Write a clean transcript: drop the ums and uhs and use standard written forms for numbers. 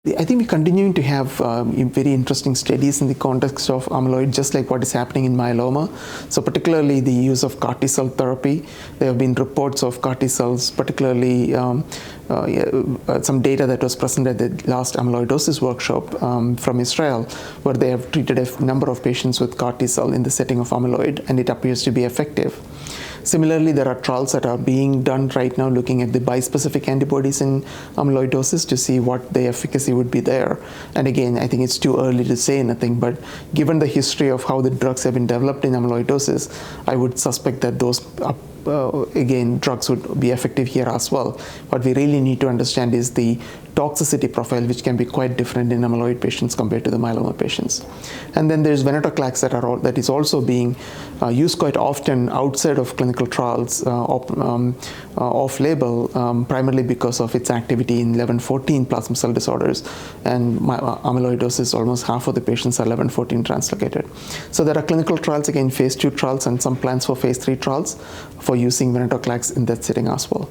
I think we're continuing to have very interesting studies in the context of amyloid, just like what is happening in myeloma. So particularly the use of CAR T-cell therapy. There have been reports of CAR T-cells, particularly some data that was presented at the last amyloidosis workshop from Israel, where they have treated a number of patients with CAR T-cell in the setting of amyloid, and it appears to be effective. Similarly, there are trials that are being done right now looking at the bispecific antibodies in amyloidosis to see what the efficacy would be there. And again, I think it's too early to say anything, but given the history of how the drugs have been developed in amyloidosis, I would suspect that those again, drugs would be effective here as well. What we really need to understand is the toxicity profile, which can be quite different in amyloid patients compared to the myeloma patients. And then there's Venetoclax that is also being used quite often outside of clinical trials, off-label, primarily because of its activity in 11-14 plasma cell disorders. And amyloidosis, almost half of the patients are 11-14 translocated. So there are clinical trials, again, phase 2 trials, and some plans for phase 3 trials for using Venetoclax in that setting as well.